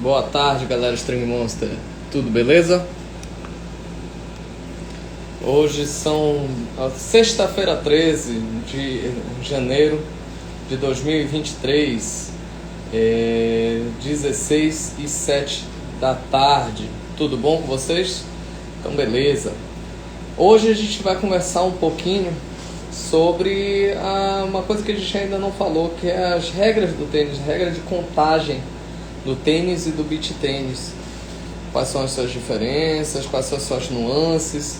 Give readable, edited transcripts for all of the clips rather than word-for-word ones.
Boa tarde, galera Stream Monster. Tudo beleza? Hoje são sexta-feira 13 de janeiro de 2023, 16h07 da tarde. Tudo bom com vocês? Então beleza. Hoje a gente vai conversar um pouquinho sobre uma coisa que a gente ainda não falou, que é as regras do tênis, regra de contagem do tênis e do beach tênis. Quais são as suas diferenças, quais são as suas nuances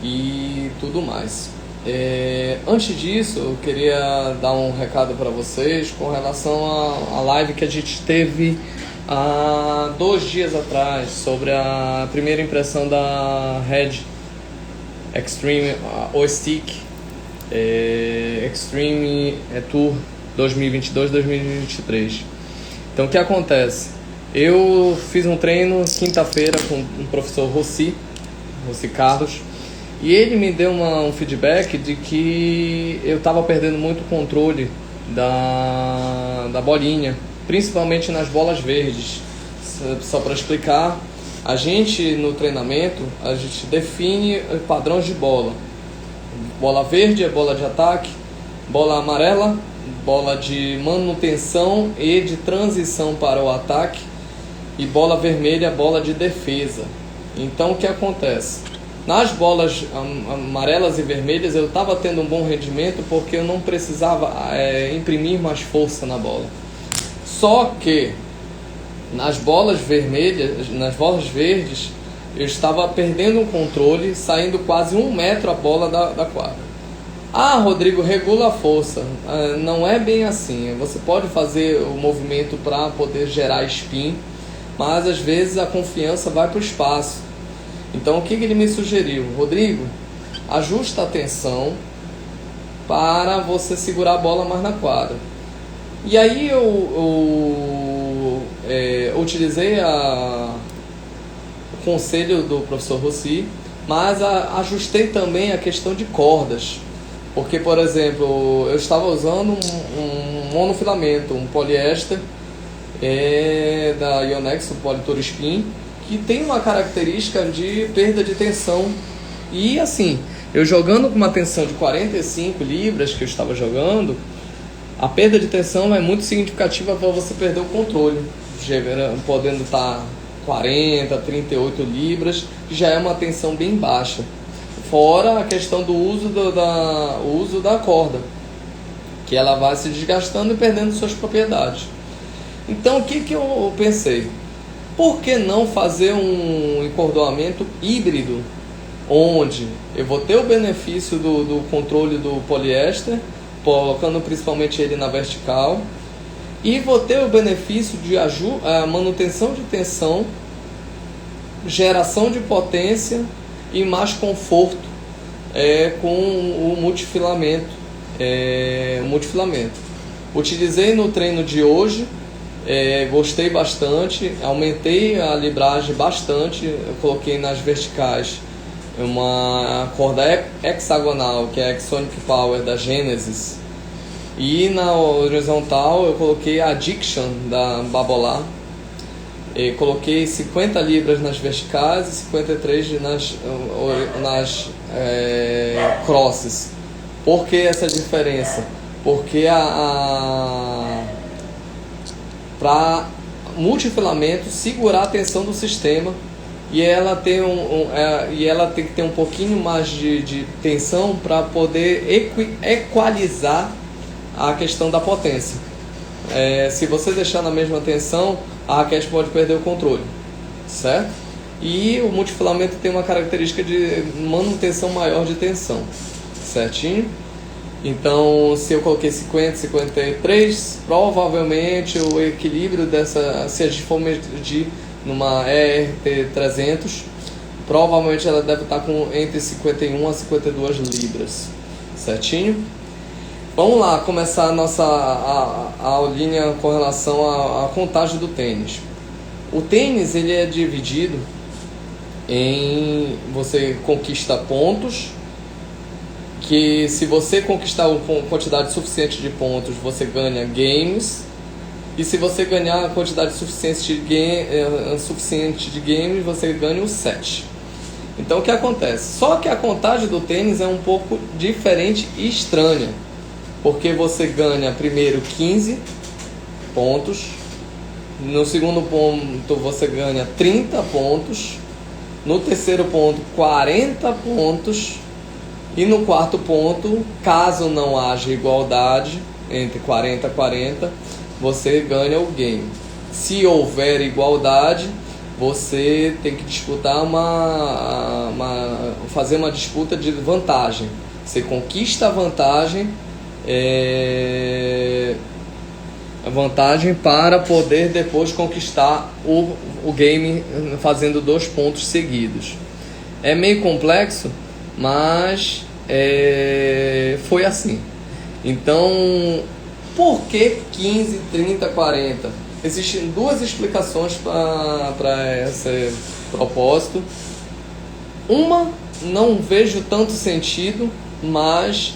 e tudo mais. Antes disso, eu queria dar um recado para vocês com relação à live que a gente teve há 2 dias atrás sobre a primeira impressão da Red Extreme O-Stick Extreme Tour 2022-2023. Então o que acontece? Eu fiz um treino quinta-feira com o professor Rossi Carlos, e ele me deu um feedback de que eu estava perdendo muito controle da bolinha, principalmente nas bolas verdes. Só para explicar, a gente no treinamento, a gente define padrões de bola. Bola verde é bola de ataque, bola amarela, bola de manutenção e de transição para o ataque, e bola vermelha, bola de defesa. Então o que acontece? Nas bolas amarelas e vermelhas eu estava tendo um bom rendimento porque eu não precisava imprimir mais força na bola. Só que nas bolas vermelhas, nas bolas verdes, eu estava perdendo o controle, saindo quase 1 metro a bola da quadra. Rodrigo, regula a força. Não é bem assim. Você pode fazer o movimento para poder gerar spin, mas às vezes a confiança vai para o espaço. Então o que ele me sugeriu? Rodrigo, ajusta a tensão para você segurar a bola mais na quadra. E aí eu utilizei o conselho do professor Rossi, mas ajustei também a questão de cordas. Porque, por exemplo, eu estava usando um monofilamento, um poliéster da Yonex, o Polytour Spin, que tem uma característica de perda de tensão. E assim, eu jogando com uma tensão de 45 libras que eu estava jogando, a perda de tensão é muito significativa para você perder o controle, podendo estar 40, 38 libras, que já é uma tensão bem baixa. Fora a questão do uso da corda, que ela vai se desgastando e perdendo suas propriedades. Então o que eu pensei? Por que não fazer um encordoamento híbrido, onde eu vou ter o benefício do controle do poliéster, colocando principalmente ele na vertical, e vou ter o benefício de manutenção de tensão, geração de potência e mais conforto com o multifilamento. Utilizei no treino de hoje, gostei bastante, aumentei a libragem bastante. Eu coloquei nas verticais uma corda hexagonal, que é a Exonic Power da Genesis, e na horizontal eu coloquei a Addiction da Babolat. Coloquei 50 libras nas verticais e 53 nas crosses. Por que essa diferença? Porque para multifilamento segurar a tensão do sistema, e ela tem que ter um pouquinho mais de tensão para poder equalizar a questão da potência. Se você deixar na mesma tensão, a raquete pode perder o controle, certo? E o multifilamento tem uma característica de manutenção maior de tensão, certinho? Então, se eu coloquei 50, 53, provavelmente o equilíbrio dessa, se a gente for medir numa ERT300, provavelmente ela deve estar com entre 51 a 52 libras, certinho? Vamos lá começar a nossa aulinha com relação à contagem do tênis. O tênis ele é dividido em... Você conquista pontos, que se você conquistar uma quantidade suficiente de pontos, você ganha games, E se você ganhar a quantidade suficiente de games, você ganha o set. Então o que acontece? Só que a contagem do tênis é um pouco diferente e estranha. Porque você ganha primeiro 15 pontos, no segundo ponto você ganha 30 pontos, no terceiro ponto 40 pontos e no quarto ponto, caso não haja igualdade entre 40 e 40, você ganha o game. Se houver igualdade, você tem que disputar fazer uma disputa de vantagem. Você conquista a vantagem para poder depois conquistar o game fazendo 2 pontos seguidos. É meio complexo, mas foi assim. Então, por que 15, 30, 40? Existem 2 explicações para esse propósito. Uma, não vejo tanto sentido, mas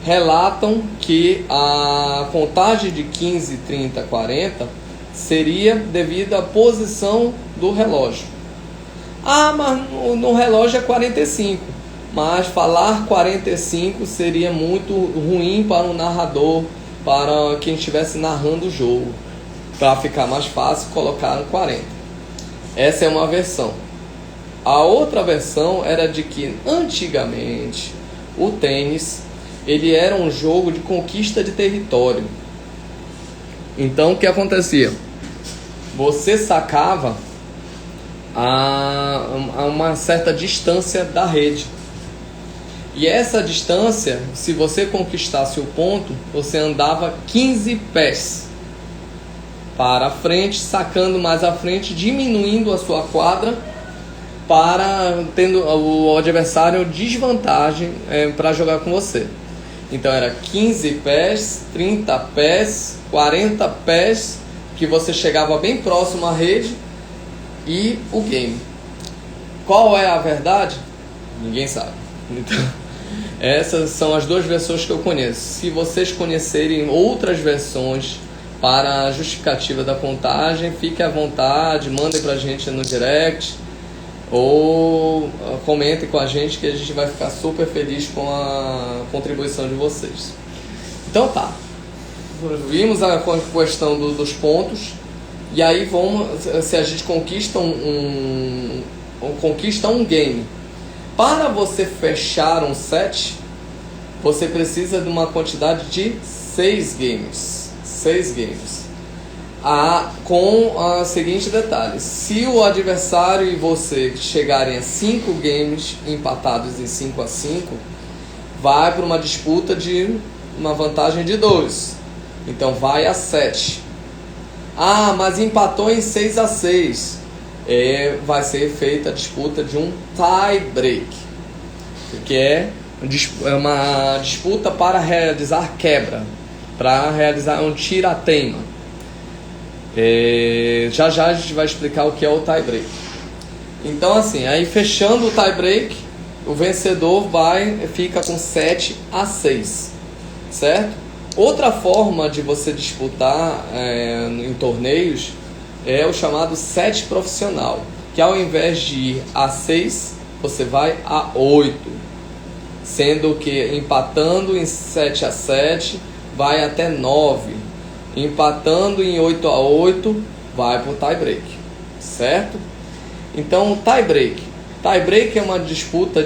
relatam que a contagem de 15, 30, 40 seria devido à posição do relógio. Ah, mas no relógio é 45. Mas falar 45 seria muito ruim para o narrador, para quem estivesse narrando o jogo. Para ficar mais fácil, colocar no 40. Essa é uma versão. A outra versão era de que antigamente o tênis ele era um jogo de conquista de território. Então o que acontecia? Você sacava a uma certa distância da rede. E essa distância, se você conquistasse o ponto, você andava 15 pés para a frente, sacando mais à frente, diminuindo a sua quadra, para tendo o adversário desvantagem para jogar com você. Então era 15 pés, 30 pés, 40 pés, que você chegava bem próximo à rede e o game. Qual é a verdade? Ninguém sabe. Então, essas são as 2 versões que eu conheço. Se vocês conhecerem outras versões para a justificativa da contagem, fique à vontade, mandem pra gente no direct ou comentem com a gente, que a gente vai ficar super feliz com a contribuição de vocês. Então tá, vimos a questão dos pontos, e aí vamos, se a gente conquista um game. Para você fechar um set, você precisa de uma quantidade de 6 games. 6 games. Com o seguinte detalhe: se o adversário e você chegarem a 5 games empatados em 5-5, vai para uma disputa de uma vantagem de 2. Então vai a 7. Ah, mas empatou em 6-6. Vai ser feita a disputa de um tie break, que é uma disputa para realizar quebra, para realizar um tira-teima. Já a gente vai explicar o que é o tie break. Então assim, aí fechando o tie break, o vencedor fica com 7-6, certo? Outra forma de você disputar em torneios é o chamado set profissional, que ao invés de ir a 6, você vai a 8, sendo que empatando em 7-7 vai até 9, empatando em 8-8 vai para o tie break, certo? Então tie break é uma disputa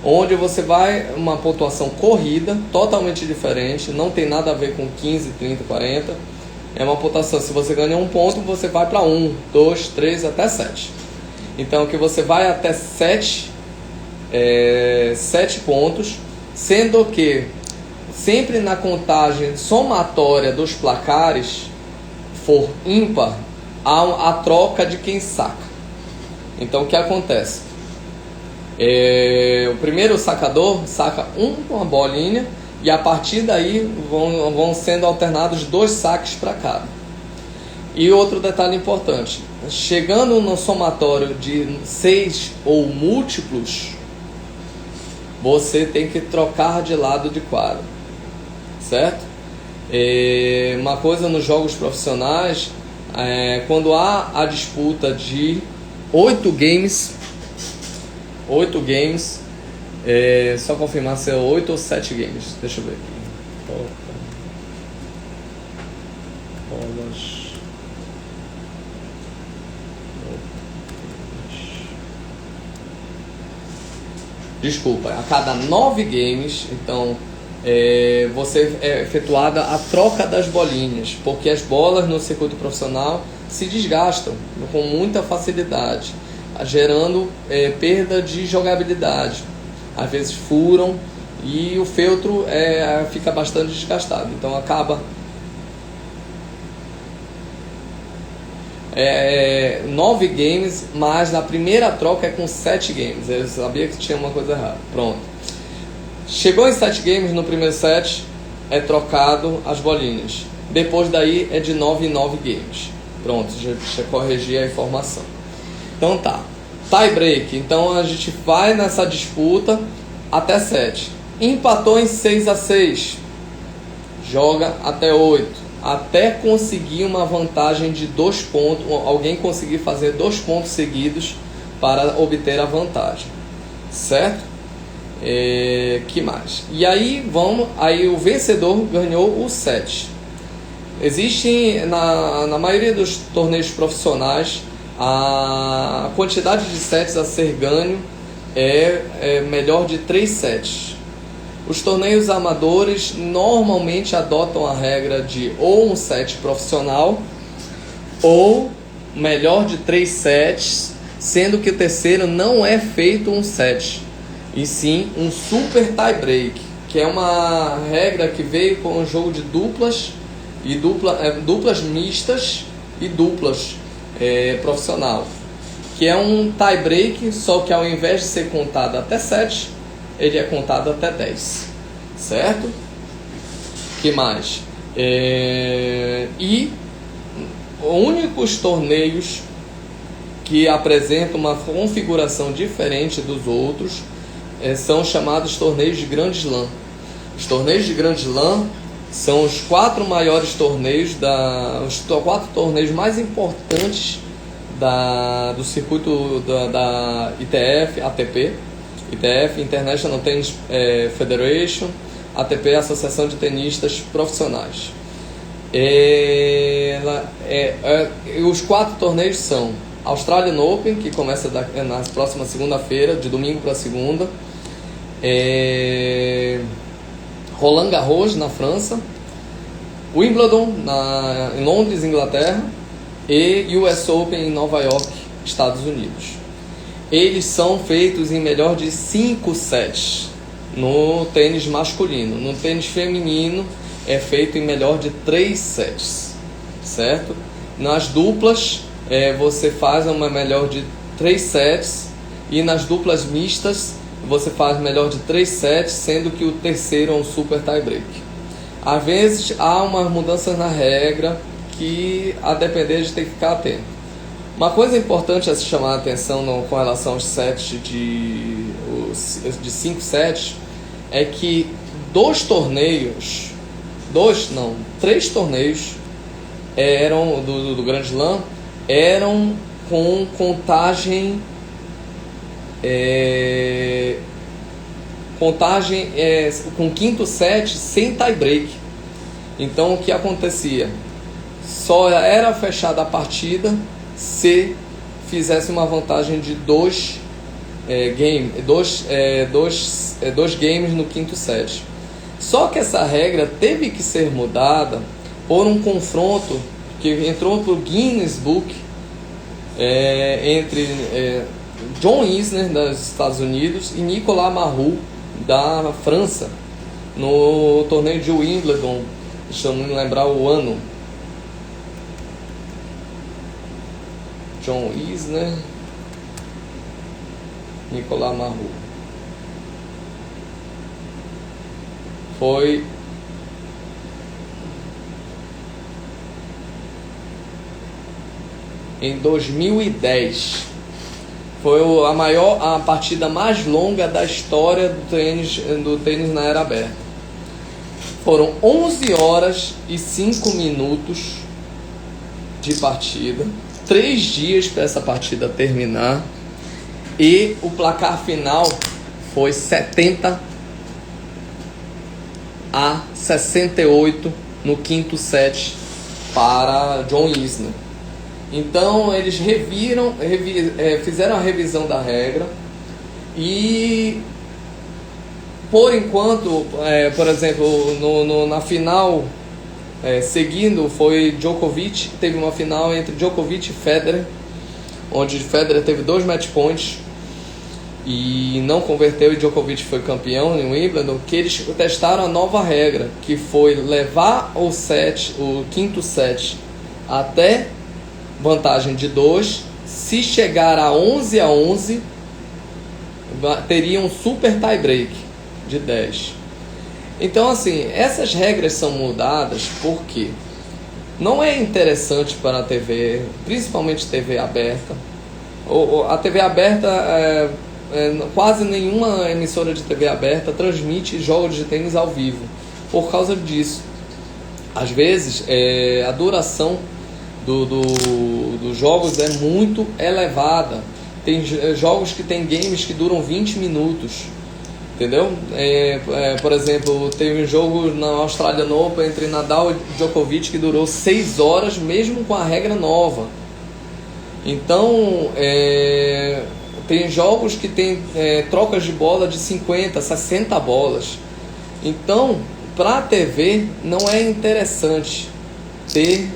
onde você vai uma pontuação corrida, totalmente diferente, não tem nada a ver com 15, 30, 40. É uma pontuação, se você ganha um ponto, você vai para 1, 2, 3, até 7. Então que você vai até 7 pontos, sendo que sempre na contagem somatória dos placares for ímpar, há a troca de quem saca. Então o que acontece? O primeiro sacador saca uma bolinha, e a partir daí vão sendo alternados 2 saques para cada. E outro detalhe importante: chegando no somatório de 6 ou múltiplos, você tem que trocar de lado de quadra, certo? Uma coisa nos jogos profissionais, quando há a disputa de 8 games, só confirmar se é 8 ou 7 games, deixa eu ver aqui. Bolas. Desculpa, a cada 9 games, então você é efetuada a troca das bolinhas, porque as bolas no circuito profissional se desgastam com muita facilidade, gerando perda de jogabilidade. Às vezes furam e o feltro fica bastante desgastado, então acaba 9 games, mas na primeira troca é com 7 games. Eu sabia que tinha uma coisa errada. Pronto. Chegou em 7 games, no primeiro set é trocado as bolinhas. Depois daí é de 9 em 9 games. Pronto, já corrigi a informação. Então tá. Tie break. Então a gente vai nessa disputa até 7. Empatou em 6-6. Joga até 8. Até conseguir uma vantagem de 2 pontos, alguém conseguir fazer 2 pontos seguidos para obter a vantagem, certo? Que mais? E aí o vencedor ganhou o set. Existe na maioria dos torneios profissionais a quantidade de sets a ser ganho é melhor de 3 sets. Os torneios amadores normalmente adotam a regra de ou um set profissional ou melhor de 3 sets, sendo que o terceiro não é feito um set, e sim um super tie break, que é uma regra que veio com um jogo de duplas e duplas mistas e duplas profissional, que é um tie break, só que ao invés de ser contado até 7, ele é contado até 10, certo? Que mais? E únicos torneios que apresentam uma configuração diferente dos outros são chamados torneios de Grand Slam. Os torneios de Grand Slam são os 4 maiores torneios, os 4 torneios mais importantes do circuito da ITF, ATP. ITF, International Tennis Federation, ATP, Associação de Tenistas Profissionais. Os 4 torneios são Australian Open, que começa na próxima segunda-feira, de domingo para segunda. Roland Garros, na França. Wimbledon, em Londres, Inglaterra. E US Open, em Nova York, Estados Unidos. Eles são feitos em melhor de 5 sets no tênis masculino. No tênis feminino é feito em melhor de 3 sets, certo? Nas duplas você faz uma melhor de 3 sets, e nas duplas mistas você faz melhor de 3 sets, sendo que o terceiro é um super tie break. Às vezes há umas mudanças na regra que, a depender, a gente tem que ficar atento. Uma coisa importante a se chamar a atenção com relação aos sets de 5 sets é que 3 torneios eram do Grand Slam eram com contagem com quinto set sem tie break. Então o que acontecia? Só era fechada a partida se fizesse uma vantagem de 2 games no quinto set. Só que essa regra teve que ser mudada por um confronto que entrou para o Guinness Book entre John Isner, dos Estados Unidos, e Nicolas Mahut, da França, no torneio de Wimbledon. Deixa eu me lembrar o ano. John Isner, Nicolas Mahut. Foi em 2010. Foi a partida mais longa da história do tênis na era aberta. Foram 11 horas e 5 minutos de partida, 3 dias para essa partida terminar, e o placar final foi 70-68 no quinto set para John Isner. Então eles fizeram a revisão da regra e, por enquanto, por exemplo, na final seguindo foi Djokovic, teve uma final entre Djokovic e Federer, onde Federer teve 2 match points e não converteu, e Djokovic foi campeão em Wimbledon, que eles testaram a nova regra, que foi levar o quinto set até vantagem de 2, se chegar a 11-11, teria um super tie break de 10. Então, assim, essas regras são mudadas porque não é interessante para a TV, principalmente TV aberta. A TV aberta, quase nenhuma emissora de TV aberta transmite jogos de tênis ao vivo, por causa disso. Às vezes, a duração dos jogos é muito elevada. Tem jogos que tem games que duram 20 minutos. Entendeu? Por exemplo, teve um jogo na Australian Open entre Nadal e Djokovic que durou 6 horas, mesmo com a regra nova. Então, tem jogos que tem trocas de bola de 50, 60 bolas. Então, para a TV, não é interessante ter,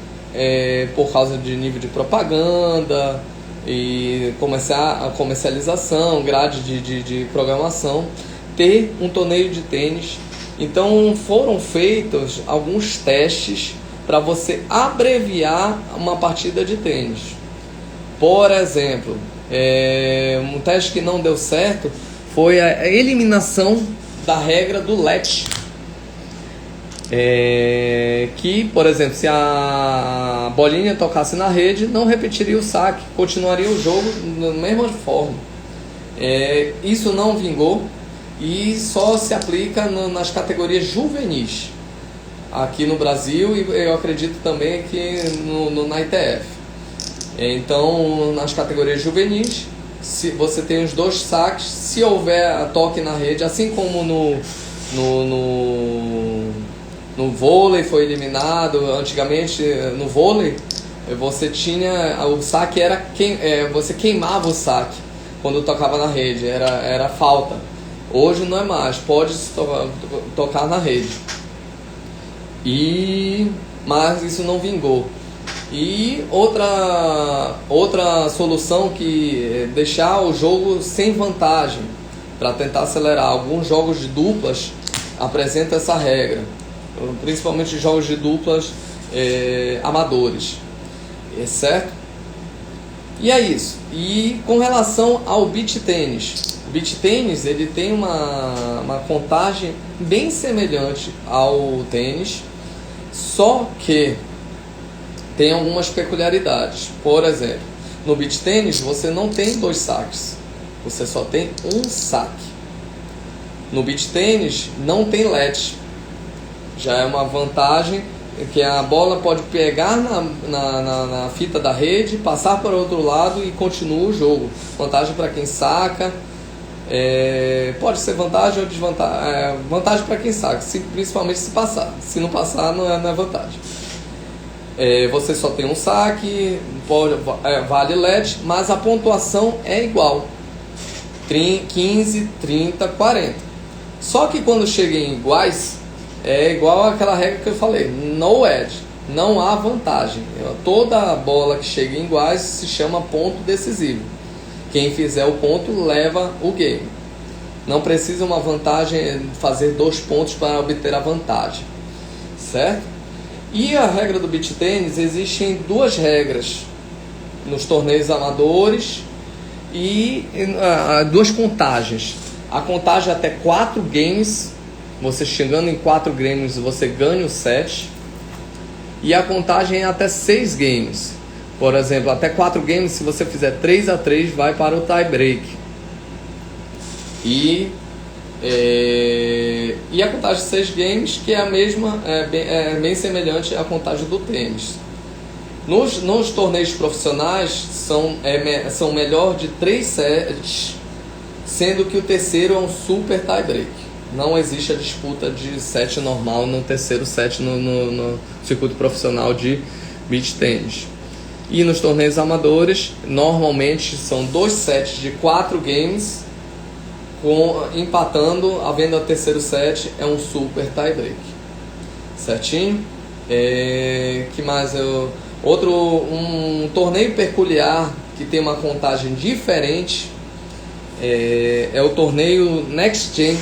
por causa de nível de propaganda e comercialização, grade de programação, ter um torneio de tênis. Então foram feitos alguns testes para você abreviar uma partida de tênis. Por exemplo, um teste que não deu certo foi a eliminação da regra do let. Que, por exemplo, se a bolinha tocasse na rede, não repetiria o saque, continuaria o jogo da mesma forma. Isso não vingou e só se aplica nas categorias juvenis aqui no Brasil, e eu acredito também que na ITF. Então, nas categorias juvenis, se você tem os 2 saques, se houver toque na rede, assim como no vôlei foi eliminado. Antigamente no vôlei você tinha o saque, você queimava o saque quando tocava na rede, era falta. Hoje não é mais, pode tocar na rede. Mas isso não vingou. E outra solução, que deixar o jogo sem vantagem para tentar acelerar. Alguns jogos de duplas apresentam essa regra, principalmente jogos de duplas amadores, certo? E é isso. E com relação ao beach tênis, o beach tênis ele tem uma contagem bem semelhante ao tênis, só que tem algumas peculiaridades. Por exemplo, no beach tênis você não tem 2 saques, você só tem um saque. No beach tênis não tem let, já é uma vantagem, que a bola pode pegar na fita da rede, passar para o outro lado e continua o jogo. Vantagem para quem saca, pode ser vantagem ou desvantagem. Vantagem para quem saca, principalmente se passar. Se não passar, não é vantagem. Você só tem um saque, vale let, mas a pontuação é igual: 15, 30, 40. Só que quando chega em iguais, é igual àquela regra que eu falei, no edge, não há vantagem. Toda bola que chega em iguais se chama ponto decisivo. Quem fizer o ponto leva o game. Não precisa uma vantagem, fazer 2 pontos para obter a vantagem, certo? E a regra do beach tênis, existem 2 regras nos torneios amadores e 2 contagens. A contagem até 4 games. Você chegando em 4 games, você ganha o set. E a contagem é até 6 games. Por exemplo, até 4 games, se você fizer 3-3, vai para o tie break. E E a contagem de 6 games, que é a mesma, bem semelhante à contagem do tênis. Nos torneios profissionais são melhor de 3 sets, sendo que o terceiro é um super tie break. Não existe a disputa de set normal no terceiro set no circuito profissional de beach tennis. E nos torneios amadores, normalmente são 2 sets de 4 games, empatando, havendo o terceiro set, é um super tie break. Certinho? Que mais? Um torneio peculiar que tem uma contagem diferente é o torneio Next Gen,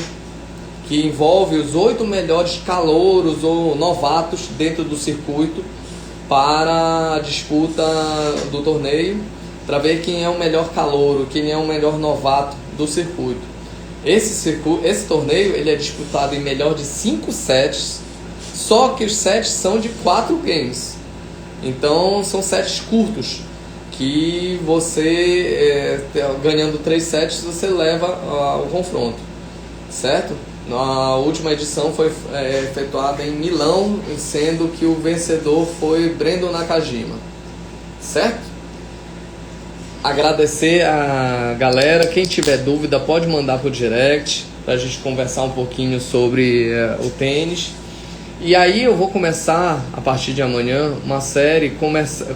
que envolve os 8 melhores calouros ou novatos dentro do circuito para a disputa do torneio, para ver quem é o melhor calouro, quem é o melhor novato do circuito. Esse torneio ele é disputado em melhor de 5 sets, só que os sets são de 4 games. Então são sets curtos, que você, ganhando 3 sets, você leva ao confronto, certo? A última edição foi efetuada em Milão, sendo que o vencedor foi Brandon Nakajima, certo? Agradecer a galera. Quem tiver dúvida pode mandar pro direct para a gente conversar um pouquinho sobre o tênis. E aí eu vou começar a partir de amanhã uma série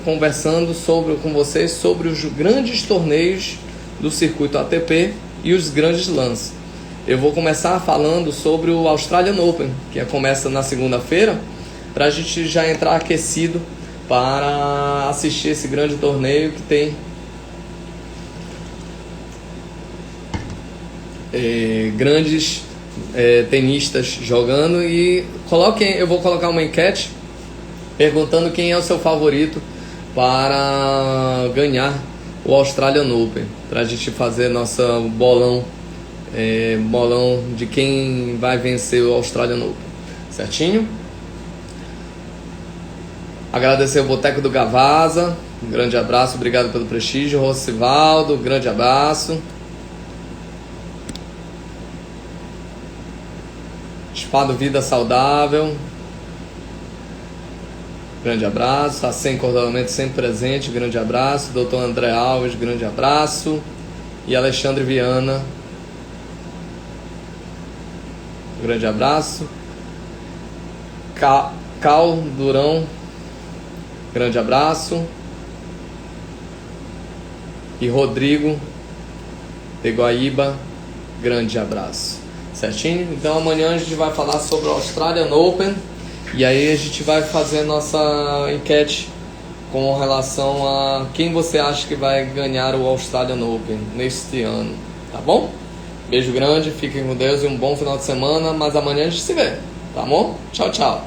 conversando com vocês sobre os grandes torneios do circuito ATP e os grandes lãs. Eu vou começar falando sobre o Australian Open, que começa na segunda-feira, para a gente já entrar aquecido para assistir esse grande torneio que tem grandes tenistas jogando. E eu vou colocar uma enquete perguntando quem é o seu favorito para ganhar o Australian Open, para a gente fazer nossa bolão de quem vai vencer o Australian Open, certinho? Agradecer o Boteco do Gavazza, um grande abraço, obrigado pelo prestígio. Rosivaldo, grande abraço. Espado Vida Saudável, grande abraço. Sem Cordolamento sempre presente, grande abraço. Doutor André Alves, grande abraço. E Alexandre Viana, grande abraço. Cal Durão, grande abraço. E Rodrigo de Guaíba, grande abraço. Certinho? Então amanhã a gente vai falar sobre o Australian Open. E aí a gente vai fazer nossa enquete com relação a quem você acha que vai ganhar o Australian Open neste ano. Tá bom? Beijo grande, fiquem com Deus e um bom final de semana. Mas amanhã a gente se vê. Tá bom? Tchau, tchau.